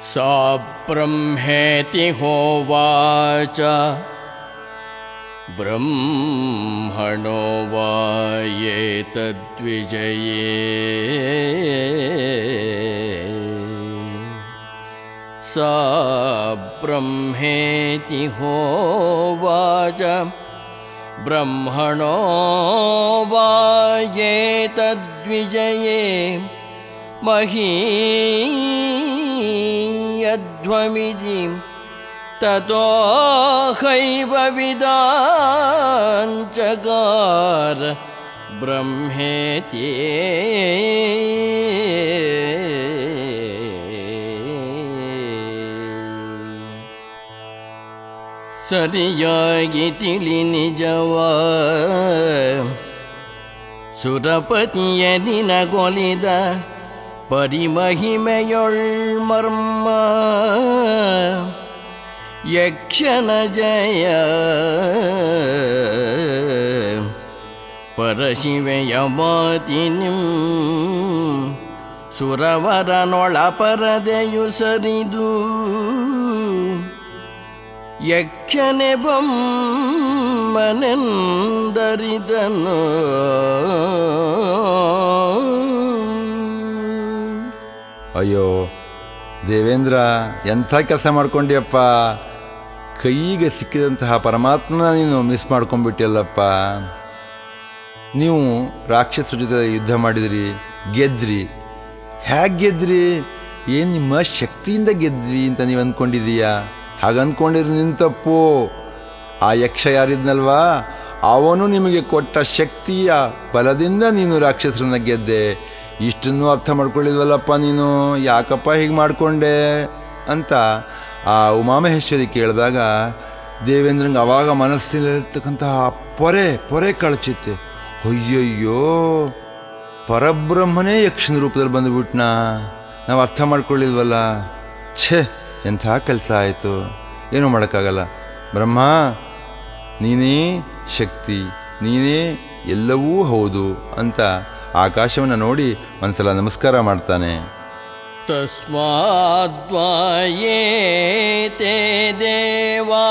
सा ब्रह्मेति होवाच ब्रह्मणो वा एतद्विजये सा ब्रह्मेति होवाच ब्रह्मणो वा एतद्विजये महीयध्वमिति ततो हैव विदाञ्चकार ब्रह्मेति ಸರಿಯಾಗಿ ತಿಳಿ ನಿಜವ ಸುರಪತಿಯ ನಿನಗೊಲಿದ ಪರಿಮಹಿಮೆಯೊಳ್ ಮರ್ಮ ಯಕ್ಷನ ಜಯ ಪರಶಿವೆಯ ಮಾತಿನಿಂ ಸುರವರನೊಳ ಪರದೆಯು ಸರಿದು ಯಕ್ಷನೆ ಬೊಮ್ಮನೆಂದರಿದನು ಅಯ್ಯೋ ದೇವೇಂದ್ರ, ಎಂಥ ಕೆಲಸ ಮಾಡ್ಕೊಂಡಿಯಪ್ಪ. ಕೈಗೆ ಸಿಕ್ಕಿದಂತಹ ಪರಮಾತ್ಮನ ನೀನು ಮಿಸ್ ಮಾಡ್ಕೊಂಡ್ಬಿಟ್ಟಿಯಲ್ಲಪ್ಪ. ನೀವು ರಾಕ್ಷಸರ ಜೊತೆ ಯುದ್ಧ ಮಾಡಿದ್ರಿ, ಗೆದ್ರಿ. ಹೇಗೆ ಗೆದ್ರಿ? ಏನು ನಿಮ್ಮ ಶಕ್ತಿಯಿಂದ ಗೆದ್ವಿ ಅಂತ ನೀವು ಅಂದ್ಕೊಂಡಿದ್ದೀಯಾ? ಹಾಗಂದ್ಕೊಂಡಿದ್ರು ನಿನ್ನ ತಪ್ಪು. ಆ ಯಕ್ಷ ಯಾರಿದ್ನಲ್ವಾ, ಅವನು ನಿಮಗೆ ಕೊಟ್ಟ ಶಕ್ತಿಯ ಬಲದಿಂದ ನೀನು ರಾಕ್ಷಸರನ್ನ ಗೆದ್ದೆ. ಇಷ್ಟನ್ನು ಅರ್ಥ ಮಾಡ್ಕೊಳ್ಳಿಲ್ವಲ್ಲಪ್ಪ ನೀನು, ಯಾಕಪ್ಪ ಹೀಗೆ ಮಾಡಿಕೊಂಡೆ ಅಂತ ಆ ಉಮಾಮಹೇಶ್ವರಿ ಕೇಳಿದಾಗ ದೇವೇಂದ್ರಂಗೆ ಅವಾಗ ಮನಸ್ಸಿನಲ್ಲಿರ್ತಕ್ಕಂತಹ ಪೊರೆ ಕಳಚಿತ್ತೆ. ಅಯ್ಯಯ್ಯೋ, ಪರಬ್ರಹ್ಮನೇ ಯಕ್ಷನ ರೂಪದಲ್ಲಿ ಬಂದುಬಿಟ್ನಾ, ನಾವು ಅರ್ಥ ಮಾಡ್ಕೊಳ್ಳಿಲ್ವಲ್ಲ. ಛೇ, ಎಂಥ ಕೆಲಸ ಆಯಿತು. ಏನೂ ಮಾಡೋಕ್ಕಾಗಲ್ಲ. ಬ್ರಹ್ಮ, ನೀನೇ ಶಕ್ತಿ, ನೀನೇ ಎಲ್ಲವೂ ಹೌದು ಅಂತ ಆಕಾಶವನ್ನು ನೋಡಿ ಒಂದ್ಸಲ ನಮಸ್ಕಾರ ಮಾಡ್ತಾನೆ. ತಸ್ಮಾದ್ವಾಯೇತೇ ದೇವಾ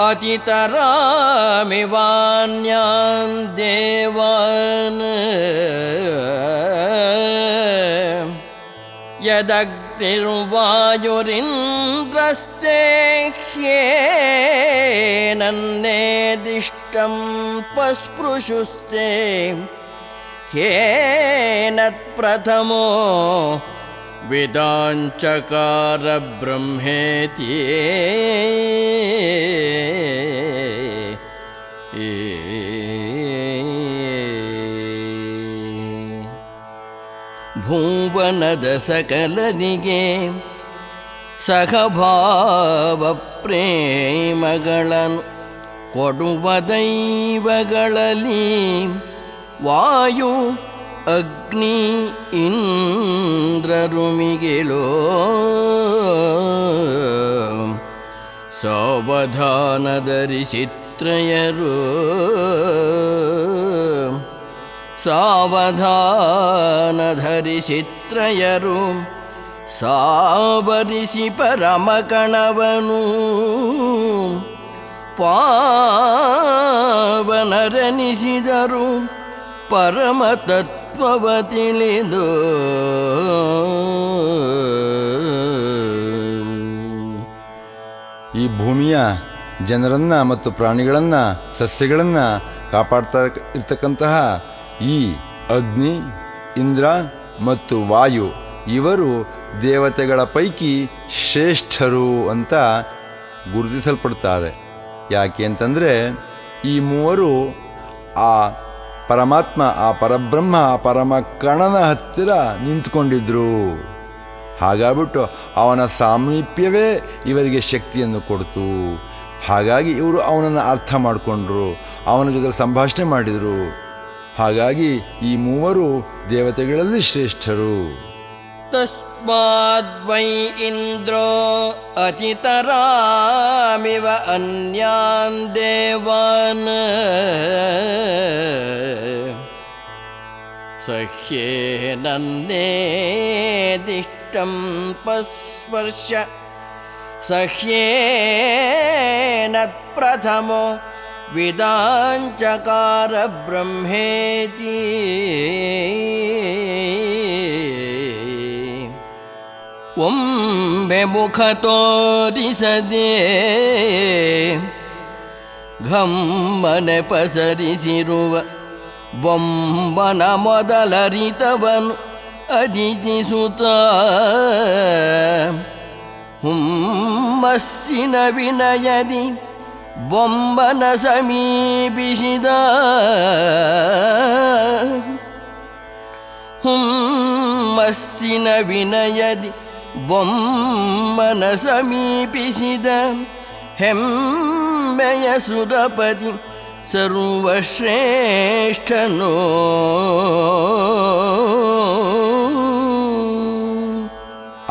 ಅತಿತರಾಮಿವಾನ್ಯಾನ್ ದೇವಾನ್ ಯದಗ್ನಿರ್ವಾಯುರಿಂದ್ರಸ್ತೆ ಹ್ಯೇನನ್ನೇದಿಷ್ಟಂ ಪಸ್ಪೃಶುಸ್ತೆ ಹೇನತ್ಪ್ರಥಮೋ ವಿದಾಂಚಕಾರ ಬ್ರಹ್ಮೇತಿ ಭುವನದ ಸಕಲನಿಗೆ ಸಹಭಾವ ಪ್ರೇಮಗಳನ್ನು ಕೊಡುವ ದೈವಗಳಲ್ಲಿ ವಾಯು ಅಗ್ನಿ ಇಂದ್ರರುಮಿಗೆಲೋ ಸಾವಧಾನಧರಿಸಿತ್ರಯರು ಸಾವಧಾನಧರಿಸಿತ್ರಯರು ಸಾವರಿಸಿ ಪರಮಕಣವನು ಪಾವನರೆನಿಸಿದರು ಪರಮ ತತ್ವವ ತಿಳಿದು ಈ ಭೂಮಿಯ ಜನರನ್ನು ಮತ್ತು ಪ್ರಾಣಿಗಳನ್ನು ಸಸ್ಯಗಳನ್ನು ಕಾಪಾಡ್ತಾ ಇರ್ತಕ್ಕಂತಹ ಈ ಅಗ್ನಿ, ಇಂದ್ರ ಮತ್ತು ವಾಯು ಇವರು ದೇವತೆಗಳ ಪೈಕಿ ಶ್ರೇಷ್ಠರು ಅಂತ ಗುರುತಿಸಲ್ಪಡ್ತಾರೆ. ಯಾಕೆ ಅಂತಂದರೆ ಈ ಮೂವರು ಆ ಪರಮಾತ್ಮ, ಆ ಪರಬ್ರಹ್ಮ, ಆ ಪರಮ ಕಣನ ಹತ್ತಿರ ನಿಂತ್ಕೊಂಡಿದ್ರು. ಹಾಗಾಗ್ಬಿಟ್ಟು ಅವನ ಸಾಮೀಪ್ಯವೇ ಇವರಿಗೆ ಶಕ್ತಿಯನ್ನು ಕೊಡ್ತು. ಹಾಗಾಗಿ ಇವರು ಅವನನ್ನು ಅರ್ಥ ಮಾಡಿಕೊಂಡ್ರು, ಅವನ ಜೊತೆ ಸಂಭಾಷಣೆ ಮಾಡಿದರು. ಹಾಗಾಗಿ ಈ ಮೂವರು ದೇವತೆಗಳಲ್ಲಿ ಶ್ರೇಷ್ಠರು. ತಸ್ಮಾದ್ವೈ ಇಂದ್ರೋ ಅತಿತರಾಮಿವ ಅನ್ಯಾನ್ ದೇವಾನ್ ಸಹ್ಯೇನನ್ನೇದಿಷ್ಟ ಶ್ರೇಷ್ಠಂ ಪಸ್ಪರ್ಶ ಸಹ್ಯೇನತ್ ಪ್ರಥಮೋ ವಿದಾಂಚಕಾರ ಬ್ರಹ್ಮೇತಿ ಒಮ್ಮೆ ಮುಖ ತೋರಿಸದೆ ಘಮ್ಮನೆ ಪಸರಿಸಿರುವ ಬೊಮ್ಮನ ಮೊದಲರಿತವನು ಅದಿತಿಸುತ್ತ ಹುಮ್ಮಸ್ಸಿನ ವಿನಯದಿ ಬೊಮ್ಮನ ಸಮೀಪಿಸಿದ ಹುಮ್ಮಸ್ಸಿನ ವಿನಯದಿ ಬೊಮ್ಮನ ಸಮೀಪಿಸಿದ ಹೆಮ್ಮೆಯ ಸುರಪತಿ ಸರ್ವಶ್ರೇಷ್ಠನೋ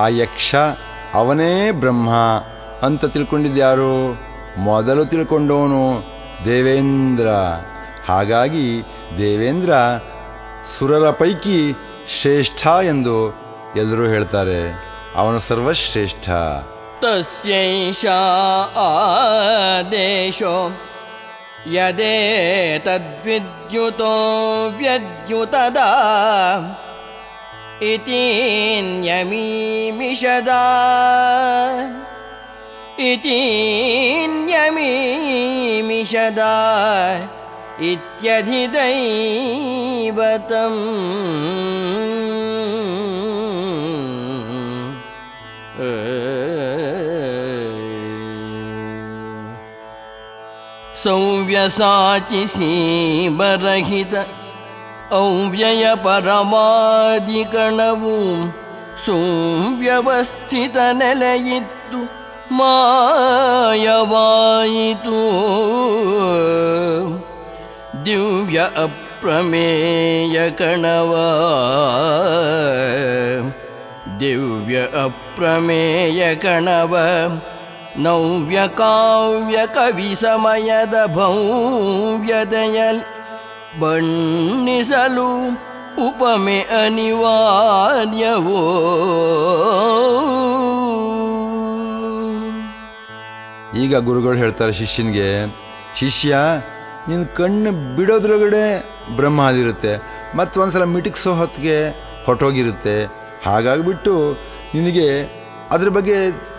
ಆ ಯಕ್ಷ ಅವನೇ ಬ್ರಹ್ಮ ಅಂತ ತಿಳ್ಕೊಂಡಿದ್ಯಾರು? ಮೊದಲು ತಿಳ್ಕೊಂಡವನು ದೇವೇಂದ್ರ. ಹಾಗಾಗಿ ದೇವೇಂದ್ರ ಸುರರ ಪೈಕಿ ಶ್ರೇಷ್ಠ ಎಂದು ಎಲ್ಲರೂ ಹೇಳ್ತಾರೆ. ಅವನು ಸರ್ವಶ್ರೇಷ್ಠ. ತಸ್ಯೈಷಾ ಆದೇಶೋ ಯದೇತದ್ವಿದ್ಯುತೋ ವ್ಯದ್ಯುತದಾ ಇತೀನ್ಯಮೀಮಿಷದಾ ಇತೀನ್ಯಮೀಮಿಷದಾ ಇತ್ಯಧಿದೈವತಂ ಸೌವ್ಯಸಾಚಿ ಸೀಮರಹಿತ ಅವ್ಯಯ ಪರಮಾದಿಕಣವು ಸುವ್ಯವಸ್ಥಿತ ನೆಲೆಯಿತ್ತು ಮಾಯವಾಯಿತು. ದಿವ್ಯ ಅಪ್ರಮೇಯ ಕಣವ ದಿವ್ಯ ಅಪ್ರಮೇಯ ಕಣವ ನವ್ಯ ಕಾವ್ಯ ಕವಿ ಸಮಯದ ಭವ್ಯತೆಯಲ್ ಬಣ್ಣಿಸಲು ಉಪಮೆ ಅನಿವಾರ್ಯವೋ. ಈಗ ಗುರುಗಳು ಹೇಳ್ತಾರೆ ಶಿಷ್ಯನಿಗೆ, ಶಿಷ್ಯ ನಿನ್ನ ಕಣ್ಣು ಬಿಡೋದ್ರೊಳಗಡೆ ಬ್ರಹ್ಮ ಅದಿರುತ್ತೆ, ಮತ್ತು ಒಂದ್ಸಲ ಮಿಟುಕ್ಸೋ ಹೊತ್ತಿಗೆ ಹೊಟ್ಟೋಗಿರುತ್ತೆ. ಹಾಗಾಗಿಬಿಟ್ಟು ನಿನಗೆ ಅದ್ರ ಬಗ್ಗೆ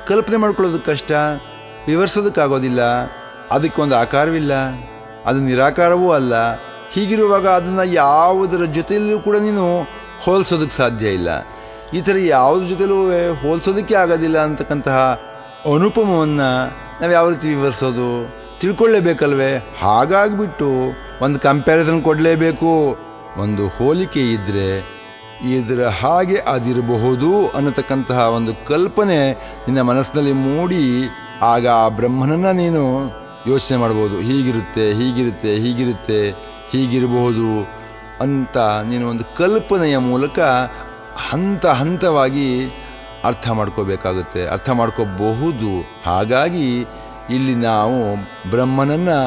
ಕಲ್ಪನೆ ಮಾಡ್ಕೊಳ್ಳೋದಕ್ಕೆ ಕಷ್ಟ, ವಿವರಿಸೋದಕ್ಕಾಗೋದಿಲ್ಲ. ಅದಕ್ಕೊಂದು ಆಕಾರವಿಲ್ಲ, ಅದು ನಿರಾಕಾರವೂ ಅಲ್ಲ. ಹೀಗಿರುವಾಗ ಅದನ್ನು ಯಾವುದರ ಜೊತೆಯಲ್ಲೂ ಕೂಡ ನೀನು ಹೋಲಿಸೋದಕ್ಕೆ ಸಾಧ್ಯ ಇಲ್ಲ. ಈ ಥರ ಯಾವುದ್ರ ಜೊತೆಲೂ ಹೋಲಿಸೋದಕ್ಕೆ ಆಗೋದಿಲ್ಲ ಅಂತಕ್ಕಂತಹ ಅನುಪಮವನ್ನು ನಾವು ಯಾವ ರೀತಿ ವಿವರಿಸೋದು? ತಿಳ್ಕೊಳ್ಳೇಬೇಕಲ್ವೇ? ಹಾಗಾಗಿಬಿಟ್ಟು ಒಂದು ಕಂಪ್ಯಾರಿಸನ್ ಕೊಡಲೇಬೇಕು. ಒಂದು ಹೋಲಿಕೆ ಇದ್ದರೆ ಇದರ ಹಾಗೆ ಅದಿರಬಹುದು ಅನ್ನತಕ್ಕಂತಹ ಒಂದು ಕಲ್ಪನೆ ನಿನ್ನ ಮನಸ್ಸಿನಲ್ಲಿ ಮೂಡಿ ಆಗ ಆ ಬ್ರಹ್ಮನನ್ನು ನೀನು ಯೋಚನೆ ಮಾಡ್ಬೋದು. ಹೀಗಿರುತ್ತೆ, ಹೀಗಿರುತ್ತೆ, ಹೀಗಿರುತ್ತೆ, ಹೀಗಿರಬಹುದು ಅಂತ ನೀನು ಒಂದು ಕಲ್ಪನೆಯ ಮೂಲಕ ಹಂತ ಹಂತವಾಗಿ ಅರ್ಥ ಮಾಡ್ಕೋಬೇಕಾಗುತ್ತೆ, ಅರ್ಥ ಮಾಡ್ಕೋಬಹುದು. ಹಾಗಾಗಿ ಇಲ್ಲಿ ನಾವು ಬ್ರಹ್ಮನನ್ನು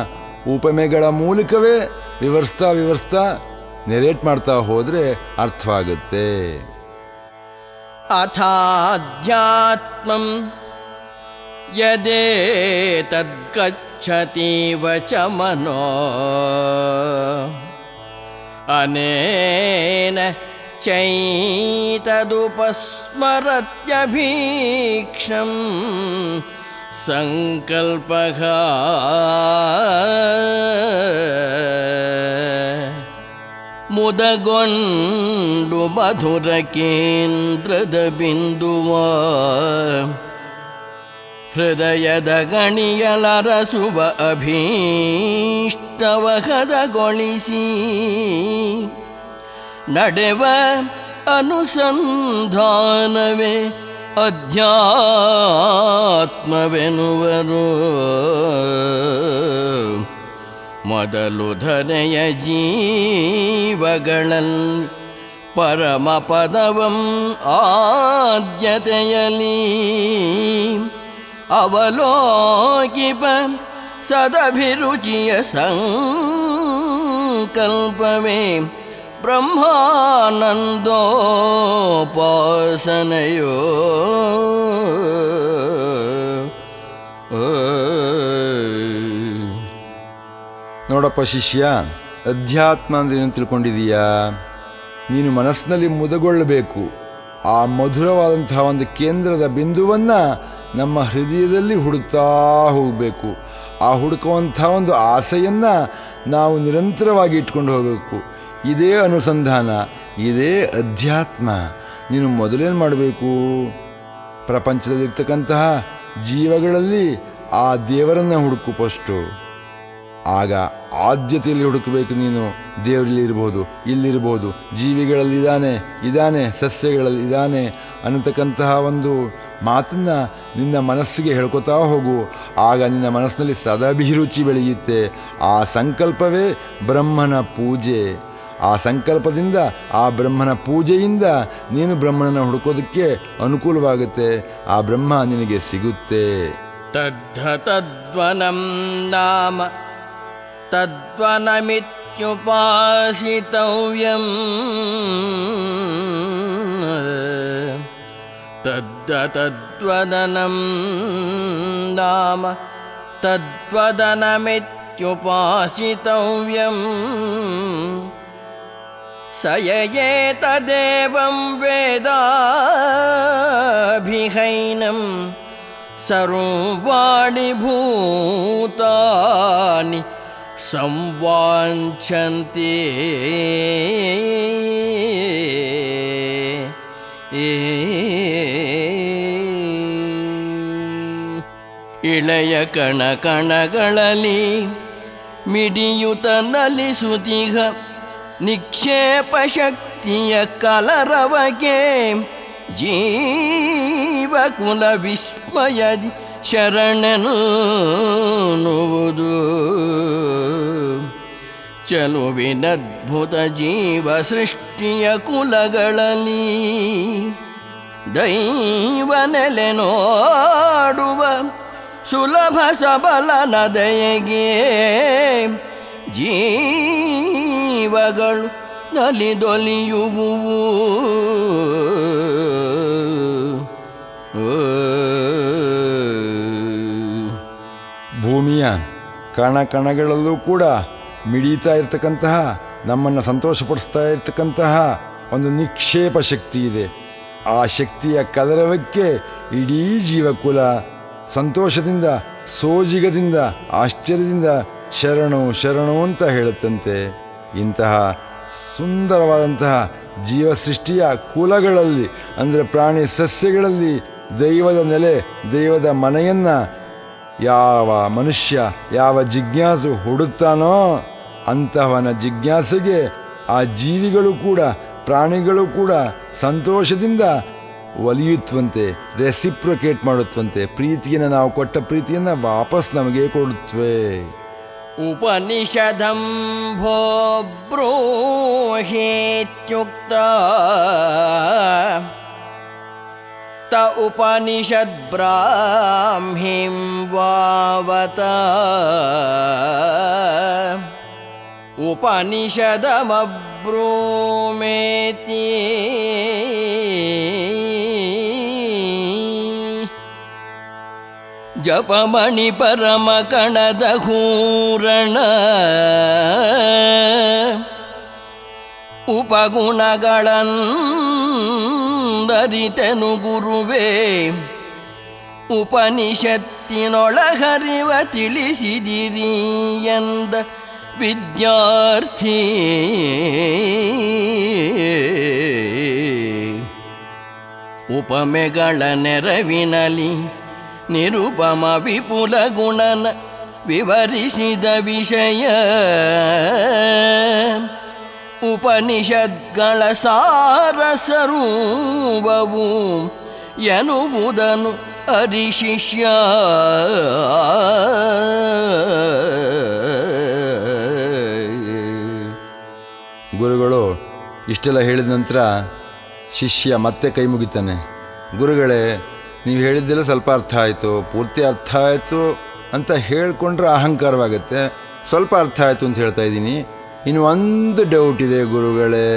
ಉಪಮೆಗಳ ಮೂಲಕವೇ ವಿವರಿಸ್ತಾ ನೆರೇಟ್ ಮಾಡ್ತಾ ಹೋದರೆ ಅರ್ಥವಾಗುತ್ತೆ. ಅಥಾಧ್ಯಾತ್ಮಂ ಯದೇತದ್ಗಚ್ಚತಿ ವಚಮನೋ ಅನೇನ ಚೈತದುಪಸ್ಮರತ್ಯಭೀಕ್ಷಂ ಸಂಕಲ್ಪಃ ಮುದಗೊಂಡು ಮಧುರ ಕೇಂದ್ರದ ಬಿಂದುವ ಹೃದಯದ ಗಣಿಯಲರಸುವ ಅಭೀಷ್ಟವ ಹದಗೊಳಿಸಿ ನಡೆವ ಅನುಸಂಧಾನವೇ ಅಧ್ಯಾತ್ಮವೆನುವರು. ಮೊದಲು ಧರೆಯ ಜೀವಗಳಲ್ಲಿ ಪರಮ ಪದವಂ ಆದ್ಯತೆಯಲಿ ಅವಲೋಕಿಪ ಸದಭಿರುಚಿಯ ಸಂಕಲ್ಪವೇ ಬ್ರಹ್ಮಾನಂದೋಪಾಸನೆಯೋ ನೋಡಪ್ಪ ಶಿಷ್ಯ, ಅಧ್ಯಾತ್ಮ ಅಂದರೆ ಏನು ತಿಳ್ಕೊಂಡಿದೀಯಾ? ನೀನು ಮನಸ್ಸಿನಲ್ಲಿ ಮುದಗೊಳ್ಳಬೇಕು. ಆ ಮಧುರವಾದಂತಹ ಒಂದು ಕೇಂದ್ರದ ಬಿಂದುವನ್ನು ನಮ್ಮ ಹೃದಯದಲ್ಲಿ ಹುಡುಕ್ತಾ ಹೋಗಬೇಕು. ಆ ಹುಡುಕುವಂಥ ಒಂದು ಆಸೆಯನ್ನು ನಾವು ನಿರಂತರವಾಗಿ ಇಟ್ಕೊಂಡು ಹೋಗಬೇಕು. ಇದೇ ಅನುಸಂಧಾನ, ಇದೇ ಅಧ್ಯಾತ್ಮ. ನೀನು ಮೊದಲೇನು ಮಾಡಬೇಕು? ಪ್ರಪಂಚದಲ್ಲಿರ್ತಕ್ಕಂತಹ ಜೀವಗಳಲ್ಲಿ ಆ ದೇವರನ್ನು ಹುಡುಕು ಫಸ್ಟು. ಆಗ ಆದ್ಯತೆಯಲ್ಲಿ ಹುಡುಕಬೇಕು ನೀನು. ದೇವರಲ್ಲಿ ಇರ್ಬೋದು, ಇಲ್ಲಿರ್ಬೋದು, ಜೀವಿಗಳಲ್ಲಿದ್ದಾನೆ, ಸಸ್ಯಗಳಲ್ಲಿ ಇದ್ದಾನೆ ಅನ್ನತಕ್ಕಂತಹ ಒಂದು ಮಾತನ್ನು ನಿನ್ನ ಮನಸ್ಸಿಗೆ ಹೇಳ್ಕೊತಾ ಹೋಗು. ಆಗ ನಿನ್ನ ಮನಸ್ಸಿನಲ್ಲಿ ಸದಾಭಿರುಚಿ ಬೆಳೆಯುತ್ತೆ. ಆ ಸಂಕಲ್ಪವೇ ಬ್ರಹ್ಮನ ಪೂಜೆ. ಆ ಸಂಕಲ್ಪದಿಂದ, ಆ ಬ್ರಹ್ಮನ ಪೂಜೆಯಿಂದ ನೀನು ಬ್ರಹ್ಮನನ್ನು ಹುಡುಕೋದಕ್ಕೆ ಅನುಕೂಲವಾಗುತ್ತೆ. ಆ ಬ್ರಹ್ಮ ನಿನಗೆ ಸಿಗುತ್ತೆ. ತದ್ವನಂ ನಾಮ ತದ್ವನಮಿತ್ಯುಪಾಸಿತವ್ಯಂ ತದ್ವದನಂ ನಾಮ ತದ್ವದನಮಿತ್ಯುಪಾಸಿತವ್ಯಂ ಸಯಯೇತದೇವಂ ವೇದಾಭಿಹೈನಂ ಸರ್ವಾಣಿ ಭೂತಾನಿ ಸಂವಾಂಛಂತೆ ಇಳೆಯ ಕಣಕಣಗಳಲ್ಲಿ ಮಿಡಿಯುತ ನಲಿಸುತಿಹ ನಿಕ್ಷೇಪ ಶಕ್ತಿಯ ಕಲರವಗೆ ಜೀವಕುಲ ವಿಸ್ಮಯದಿ ಶರಣನುವುದು ಚಲುವಿನದ್ಭುತ ಜೀವ ಸೃಷ್ಟಿಯ ಕುಲಗಳಲ್ಲಿ ದೈವ ನೆಲೆ ನೋಡುವ ಸುಲಭ ಸಬಲ ನದೆಯಗೆ ಜೀವಗಳು ನಲಿದೊಲಿಯುವುವು. ಭೂಮಿಯ ಕಣಕಣಗಳಲ್ಲೂ ಕೂಡ ಮಿಡಿತಾ ಇರ್ತಕ್ಕಂತಹ, ನಮ್ಮನ್ನು ಸಂತೋಷಪಡಿಸ್ತಾ ಇರ್ತಕ್ಕಂತಹ ಒಂದು ನಿಕ್ಷೇಪ ಶಕ್ತಿ ಇದೆ. ಆ ಶಕ್ತಿಯ ಕಲರವಕ್ಕೆ ಇಡೀ ಜೀವಕುಲ ಸಂತೋಷದಿಂದ, ಸೋಜಿಗದಿಂದ, ಆಶ್ಚರ್ಯದಿಂದ ಶರಣು ಶರಣು ಅಂತ ಹೇಳುತ್ತಂತೆ. ಇಂತಹ ಸುಂದರವಾದಂತಹ ಜೀವಸೃಷ್ಟಿಯ ಕುಲಗಳಲ್ಲಿ, ಅಂದರೆ ಪ್ರಾಣಿ ಸಸ್ಯಗಳಲ್ಲಿ ದೈವದ ನೆಲೆ, ದೈವದ ಮನೆಯನ್ನು ಯಾವ ಮನುಷ್ಯ, ಯಾವ ಜಿಜ್ಞಾಸು ಹುಡುಕ್ತಾನೋ ಅಂತಹವನ ಜಿಜ್ಞಾಸೆಗೆ ಆ ಜೀವಿಗಳು ಕೂಡ, ಪ್ರಾಣಿಗಳು ಕೂಡ ಸಂತೋಷದಿಂದ ಒಲಿಯುತ್ತವಂತೆ, ರೆಸಿಪ್ರೊಕೇಟ್ ಮಾಡುತ್ತವಂತೆ. ಪ್ರೀತಿಯನ್ನು, ನಾವು ಕೊಟ್ಟ ಪ್ರೀತಿಯನ್ನು ವಾಪಸ್ ನಮಗೆ ಕೊಡುತ್ತವೆ. ಉಪನಿಷದಂ ಭೋ ಬ್ರೂಹೇತ್ಯುಕ್ತ ತ ಉಪನಿಷದ್ ಬ್ರಾಹ್ಮೀಂ ವಾವತ ಉಪನಿಷದಮಬ್ರೂಮೇತಿ ಜಪಮಣಿ ಪರಮ ಕಣದ ಹೂರಣ ಉಪಗುಣಗಳಂದರಿತೆನು ಗುರುವೇ ಉಪನಿಷತ್ತಿನೊಳಗರಿವ ತಿಳಿಸಿದಿರಿ ಎಂದ ವಿದ್ಯಾರ್ಥಿ. ಉಪಮೆಗಳ ನೆರವಿನಲಿ ನಿರುಪಮ ವಿಪುಲ ಗುಣನ ವಿವರಿಸಿದ ವಿಷಯ ಉಪನಿಷದ್ಗಳ ಸಾರ ಸ್ವರೂಪವು ಎನ್ನುವುದನ್ನು ಅರಿ ಶಿಷ್ಯ. ಗುರುಗಳು ಇಷ್ಟೆಲ್ಲ ಹೇಳಿದ ನಂತರ ಶಿಷ್ಯ ಮತ್ತೆ ಕೈ ಮುಗಿತಾನೆ. ಗುರುಗಳೇ, ನೀವು ಹೇಳಿದ್ದೆಲ್ಲ ಸ್ವಲ್ಪ ಅರ್ಥ ಆಯಿತು, ಪೂರ್ತಿ ಅರ್ಥ ಆಯಿತು ಅಂತ ಹೇಳ್ಕೊಂಡ್ರೆ ಅಹಂಕಾರವಾಗುತ್ತೆ. ಸ್ವಲ್ಪ ಅರ್ಥ ಆಯಿತು ಅಂತ ಹೇಳ್ತಾ ಇದ್ದೀನಿ, ಇನ್ನು ಒಂದು ಡೌಟ್ ಇದೆ ಗುರುಗಳೇ.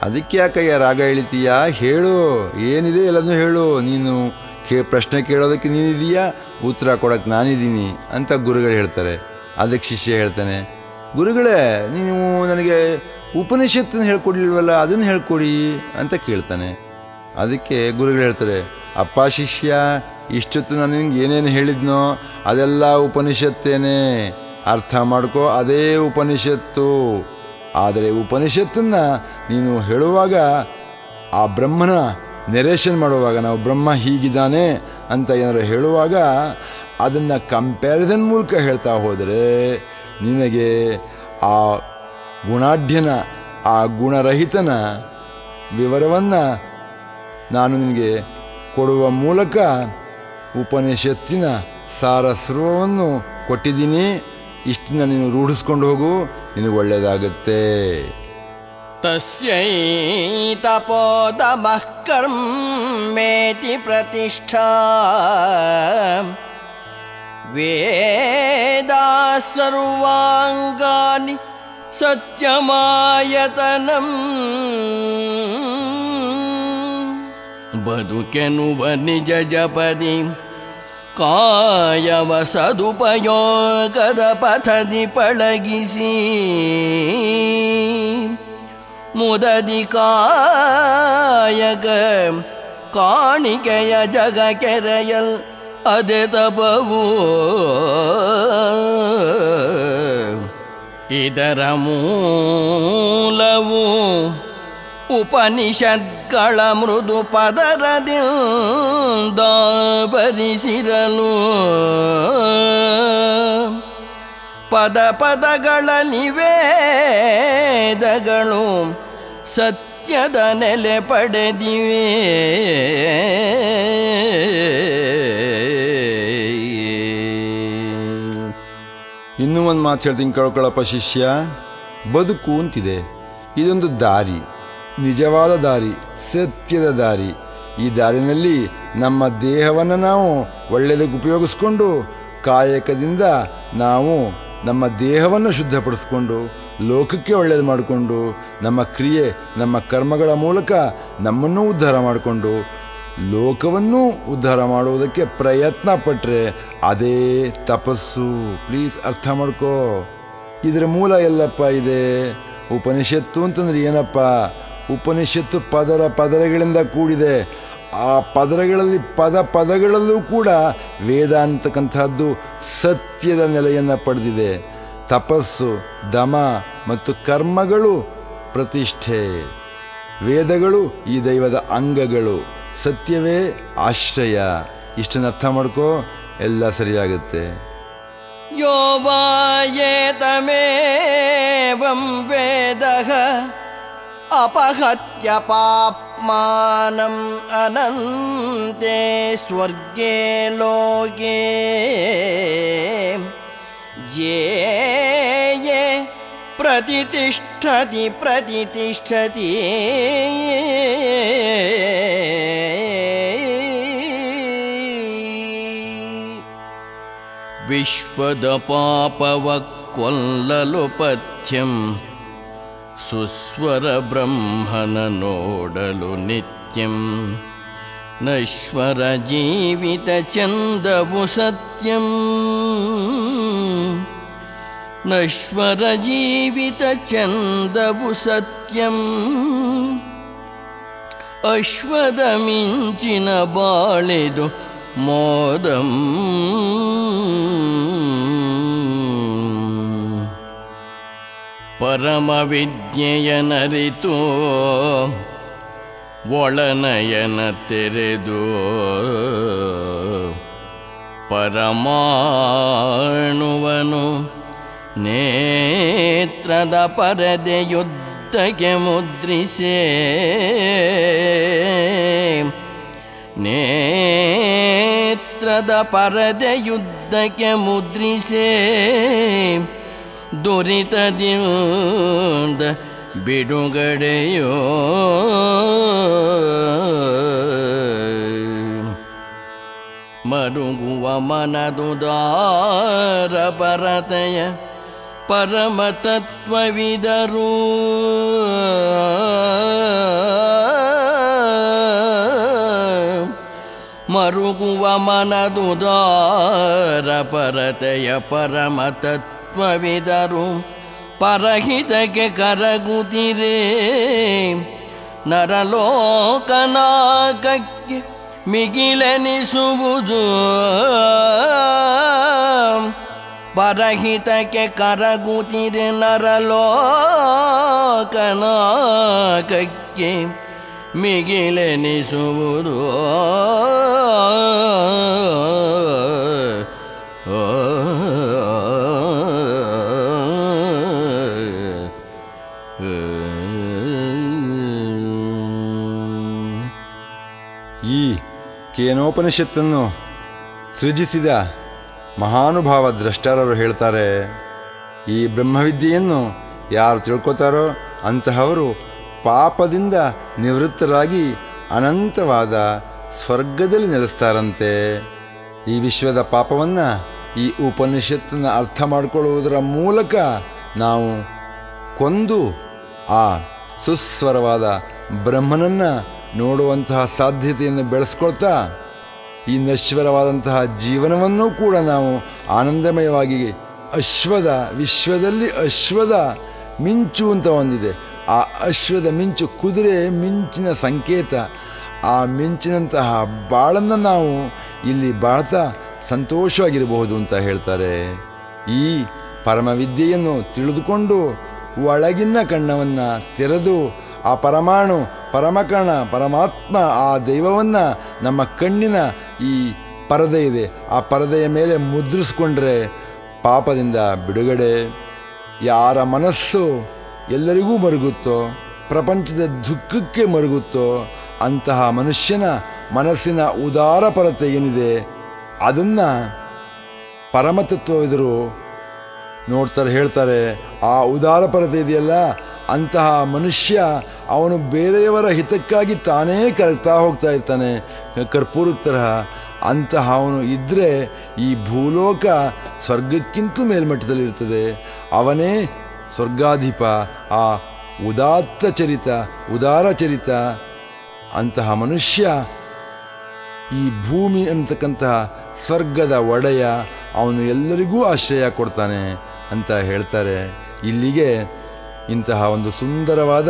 ಅದಕ್ಕೆ ಯಾಕಯ್ಯ ರಾಗ ಎಳಿತೀಯ? ಹೇಳು, ಏನಿದೆ ಎಲ್ಲನೂ ಹೇಳು. ನೀನು ಪ್ರಶ್ನೆ ಕೇಳೋದಕ್ಕೆ ನೀನಿದೀಯಾ, ಉತ್ತರ ಕೊಡೋಕ್ಕೆ ನಾನಿದ್ದೀನಿ ಅಂತ ಗುರುಗಳು ಹೇಳ್ತಾರೆ. ಅದಕ್ಕೆ ಶಿಷ್ಯ ಹೇಳ್ತಾನೆ, ಗುರುಗಳೇ ನೀವು ನನಗೆ ಉಪನಿಷತ್ತನ್ನು ಹೇಳ್ಕೊಡ್ಲಿಲ್ವಲ್ಲ, ಅದನ್ನು ಹೇಳ್ಕೊಡಿ ಅಂತ ಕೇಳ್ತಾನೆ. ಅದಕ್ಕೆ ಗುರುಗಳು ಹೇಳ್ತಾರೆ, ಅಪ್ಪ ಶಿಷ್ಯ, ಇಷ್ಟೊತ್ತು ನಾನು ನಿನ್ಗೆ ಏನೇನು ಹೇಳಿದ್ನೋ ಅದೆಲ್ಲ ಉಪನಿಷತ್ತೇನೆ, ಅರ್ಥ ಮಾಡ್ಕೋ, ಅದೇ ಉಪನಿಷತ್ತು. ಆದರೆ ಉಪನಿಷತ್ತನ್ನು ನೀನು ಹೇಳುವಾಗ ಆ ಬ್ರಹ್ಮನ ನೆರೇಷನ್ ಮಾಡುವಾಗ, ನಾವು ಬ್ರಹ್ಮ ಹೀಗಿದ್ದಾನೆ ಅಂತ ಏನಾರು ಹೇಳುವಾಗ ಅದನ್ನು ಕಂಪ್ಯಾರಿಸನ್ ಮೂಲಕ ಹೇಳ್ತಾ ಹೋದರೆ ನಿನಗೆ ಆ ಗುಣಾಢ್ಯನ, ಆ ಗುಣರಹಿತನ ವಿವರವನ್ನು ನಾನು ನಿನಗೆ ಕೊಡುವ ಮೂಲಕ ಉಪನಿಷತ್ತಿನ ಸಾರಸ್ವರವನ್ನು ಕೊಟ್ಟಿದ್ದೀನಿ. ಇಷ್ಟನ್ನ ನೀನು ರೂಢಿಸ್ಕೊಂಡು ಹೋಗು, ನಿನಗೆ ಒಳ್ಳೆಯದಾಗುತ್ತೆ. ತಸ್ಯೈ ತಪೋದಮಃ ಕರ್ಮೇತಿ ಪ್ರತಿಷ್ಠಾ ವೇದಾಃ ಸರ್ವಾಂಗಾನಿ ಸತ್ಯಮಾಯತನಂ. ಬದುಕೆನುವ ನಿಜ ಜಪದಿ ಕಾಯವ ಸದುಪಯೋಗದ ಪಥದಿ ಪಳಗಿಸಿ ಮುದದಿ ಕಾಯಕ ಕಾಣಿಕೆಯ ಜಗ ಕೆರೆಯಲ್ ಅದೆ ತಪವು. ಇದರ ಮೂಲವು ಉಪನಿಷತ್ಗಳ ಮೃದು ಪದರದಿಂದ ಭರಿಸಿರಲು ಪದ ಪದಗಳಲ್ಲಿ ವೇದಗಳು ಸತ್ಯದ ನೆಲೆ ಪಡೆದಿವೆ. ಇನ್ನೂ ಒಂದು ಮಾತು ಹೇಳ್ತೀನಿ ಕೇಳ್ಕೊಳ್ಳಪ್ಪ ಶಿಷ್ಯ. ಬದುಕು ಅಂತಿದೆ, ಇದೊಂದು ದಾರಿ, ನಿಜವಾದ ದಾರಿ, ಸತ್ಯದ ದಾರಿ. ಈ ದಾರಿನಲ್ಲಿ ನಮ್ಮ ದೇಹವನ್ನು ನಾವು ಒಳ್ಳೆಯದಕ್ಕೆ ಉಪಯೋಗಿಸ್ಕೊಂಡು, ಕಾಯಕದಿಂದ ನಾವು ನಮ್ಮ ದೇಹವನ್ನು ಶುದ್ಧಪಡಿಸ್ಕೊಂಡು, ಲೋಕಕ್ಕೆ ಒಳ್ಳೆಯದು ಮಾಡಿಕೊಂಡು, ನಮ್ಮ ಕ್ರಿಯೆ ನಮ್ಮ ಕರ್ಮಗಳ ಮೂಲಕ ನಮ್ಮನ್ನು ಉದ್ಧಾರ ಮಾಡಿಕೊಂಡು ಲೋಕವನ್ನು ಉದ್ಧಾರ ಮಾಡುವುದಕ್ಕೆ ಪ್ರಯತ್ನ ಪಟ್ಟರೆ ಅದೇ ತಪಸ್ಸು. ಪ್ಲೀಸ್ ಅರ್ಥ ಮಾಡ್ಕೋ. ಇದರ ಮೂಲ ಎಲ್ಲಪ್ಪ ಇದೆ? ಉಪನಿಷತ್ತು ಅಂತಂದ್ರೆ ಏನಪ್ಪ? ಉಪನಿಷತ್ತು ಪದರಗಳಿಂದ ಕೂಡಿದೆ. ಆ ಪದರಗಳಲ್ಲಿ ಪದಗಳಲ್ಲೂ ಕೂಡ ವೇದ ಅಂತಕ್ಕಂಥದ್ದು ಸತ್ಯದ ನೆಲೆಯನ್ನು ಪಡೆದಿದೆ. ತಪಸ್ಸು, ದಮ ಮತ್ತು ಕರ್ಮಗಳು ಪ್ರತಿಷ್ಠೆ, ವೇದಗಳು ಈ ದೈವದ ಅಂಗಗಳು, ಸತ್ಯವೇ ಆಶ್ರಯ. ಇಷ್ಟನ್ನು ಅರ್ಥ ಮಾಡ್ಕೋ, ಎಲ್ಲ ಸರಿಯಾಗುತ್ತೆ. ಯೋ ವಾಯೇತಮೇವಂ ವೇದಃ ಅಪಹತ್ಯ ಪಾಪ್ಮಾನಂ ಅನಂತೆ ಸ್ವರ್ಗೇ ಲೋಕೆ ಜೇಯೇ ಪ್ರತಿಷ್ಠತಿ ಪ್ರತಿಷ್ಠತಿ. ವಿಶ್ವದ ಪಾಪವ ಕೊಲ್ಲಲು ಪಥ್ಯಂ ಸುಸ್ವರ ಬ್ರಹ್ಮನ ನೋಡಲು ನಿತ್ಯಂ. ನಶ್ವರ ಜೀವಿತ ಚಂದವು ಸತ್ಯಂ, ನಶ್ವರ ಜೀವಿತ ಚಂದವು ಸತ್ಯಂ. ಅಶ್ವದ ಮಿಂಚಿನ ಬಾಳೆದು ಮೋದಂ. ಪರಮ ವಿದ್ಯೆಯ ನರಿತು ಒಳನಯನ ತೆರೆದು ಪರಮಾಣುವನು ನೇತ್ರದ ಪರದೆಯುದ್ದಕ್ಕೆ ಮುದ್ರಿಸೆ. ನೇತ್ರದ ಪರದೆಯುದ್ದಕ್ಕೆ ಮುದ್ರಿಸೆ ದುರಿತದಿಂದ ಬಿಡುಗಡೆಯೋ. ಮರುಗುವ ಮನದುದಾರ ಪರತೆಯ ಪರಮತತ್ವವಿದರು ಮರುಗುವ ಮನದುದಾರ ಪರತೆಯ ಪರಮತತ್ವವಿದರು ಪರಹಿತಕ್ಕೆ ಕರಗುತ್ತಿರೆ ನರಲೋಕನಾಕಕ್ಕೆ ಮಿಗಿಲೆನಿಸುವುದು ಪರಹಿತಕ್ಕೆ ಕರಗುತ್ತಿರೆ ನರಲೋಕನಾಕಕ್ಕೆ ಮಿಗಿಲೆನಿಸುವುದು ಈ ಕೇನೋಪನಿಷತ್ತನ್ನು ಸೃಜಿಸಿದ ಮಹಾನುಭಾವ ದ್ರಷ್ಟರರು ಹೇಳ್ತಾರೆ, ಈ ಬ್ರಹ್ಮವಿದ್ಯೆಯನ್ನು ಯಾರು ತಿಳ್ಕೊತಾರೋ ಅಂತಹವರು ಪಾಪದಿಂದ ನಿವೃತ್ತರಾಗಿ ಅನಂತವಾದ ಸ್ವರ್ಗದಲ್ಲಿ ನೆಲೆಸ್ತಾರಂತೆ. ಈ ವಿಶ್ವದ ಪಾಪವನ್ನು ಈ ಉಪನಿಷತ್ತನ್ನು ಅರ್ಥ ಮಾಡಿಕೊಳ್ಳುವುದರ ಮೂಲಕ ನಾವು ಕೊಂದು ಆ ಸುಸ್ವರವಾದ ಬ್ರಹ್ಮನನ್ನು ನೋಡುವಂತಹ ಸಾಧ್ಯತೆಯನ್ನು ಬೆಳೆಸ್ಕೊಳ್ತಾ ಈ ನಶ್ವರವಾದಂತಹ ಜೀವನವನ್ನೂ ಕೂಡ ನಾವು ಆನಂದಮಯವಾಗಿ ವಿಶ್ವದಲ್ಲಿ ಅಶ್ವದ ಮಿಂಚು ಅಂತ ಒಂದಿದೆ. ಆ ಅಶ್ವದ ಮಿಂಚು ಕುದುರೆ ಮಿಂಚಿನ ಸಂಕೇತ. ಆ ಮಿಂಚಿನಂತಹ ಬಾಳನ್ನು ನಾವು ಇಲ್ಲಿ ಬಾಳ್ತಾ ಸಂತೋಷವಾಗಿರಬಹುದು ಅಂತ ಹೇಳ್ತಾರೆ. ಈ ಪರಮವಿದ್ಯೆಯನ್ನು ತಿಳಿದುಕೊಂಡು ಒಳಗಿನ ಕಣ್ಣವನ್ನು ತೆರೆದು ಆ ಪರಮಾಣು ಪರಮಕಣ ಪರಮಾತ್ಮ ಆ ದೈವವನ್ನು ನಮ್ಮ ಕಣ್ಣಿನ ಈ ಪರದೆ ಇದೆ, ಆ ಪರದೆಯ ಮೇಲೆ ಮುದ್ರಿಸ್ಕೊಂಡ್ರೆ ಪಾಪದಿಂದ ಬಿಡುಗಡೆ. ಯಾರ ಮನಸ್ಸು ಎಲ್ಲರಿಗೂ ಮರುಗುತ್ತೋ, ಪ್ರಪಂಚದ ದುಃಖಕ್ಕೆ ಮರುಗುತ್ತೋ ಅಂತಹ ಮನುಷ್ಯನ ಮನಸ್ಸಿನ ಉದಾರ ಪರತೆ ಏನಿದೆ ಅದನ್ನು ಪರಮತತ್ವವಿದರು ನೋಡ್ತಾರೆ, ಹೇಳ್ತಾರೆ. ಆ ಉದಾರ ಪರತೆ ಇದೆಯಲ್ಲ, ಅಂತಹ ಮನುಷ್ಯ ಅವನು ಬೇರೆಯವರ ಹಿತಕ್ಕಾಗಿ ತಾನೇ ಕರಗ್ತಾ ಹೋಗ್ತಾ ಇರ್ತಾನೆ, ಕರ್ಪೂರದ ತರಹ. ಅಂತಹ ಅವನು ಇದ್ದರೆ ಈ ಭೂಲೋಕ ಸ್ವರ್ಗಕ್ಕಿಂತ ಮೇಲ್ಮಟ್ಟದಲ್ಲಿರ್ತದೆ. ಅವನೇ ಸ್ವರ್ಗಾಧಿಪ, ಆ ಉದಾರ ಚರಿತ. ಅಂತಹ ಮನುಷ್ಯ ಈ ಭೂಮಿ ಅಂತಕ್ಕಂತಹ ಸ್ವರ್ಗದ ಒಡೆಯ, ಅವನು ಎಲ್ಲರಿಗೂ ಆಶ್ರಯ ಕೊಡ್ತಾನೆ ಅಂತ ಹೇಳ್ತಾರೆ. ಇಲ್ಲಿಗೆ ಇಂತಹ ಒಂದು ಸುಂದರವಾದ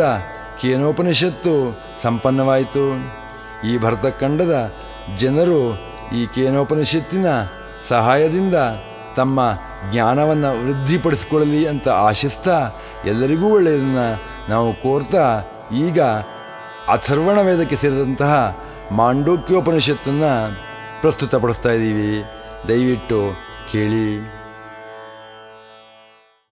ಕೇನೋಪನಿಷತ್ತು ಸಂಪನ್ನವಾಯಿತು. ಈ ಭರತಖಂಡದ ಜನರು ಈ ಕೇನೋಪನಿಷತ್ತಿನ ಸಹಾಯದಿಂದ ತಮ್ಮ ಜ್ಞಾನವನ್ನು ವೃದ್ಧಿಪಡಿಸಿಕೊಳ್ಳಲಿ ಅಂತ ಆಶಿಸ್ತಾ ಎಲ್ಲರಿಗೂ ಒಳ್ಳೆಯದನ್ನು ನಾವು ಕೋರ್ತಾ ಈಗ ಅಥರ್ವಣ ವೇದಕ್ಕೆ ಸೇರಿದಂತಹ ಮಾಂಡೂಕ್ಯೋಪನಿಷತ್ತನ್ನು ಪ್ರಸ್ತುತಪಡಿಸ್ತಾ ಇದ್ದೀವಿ. ದಯವಿಟ್ಟು ಕೇಳಿ.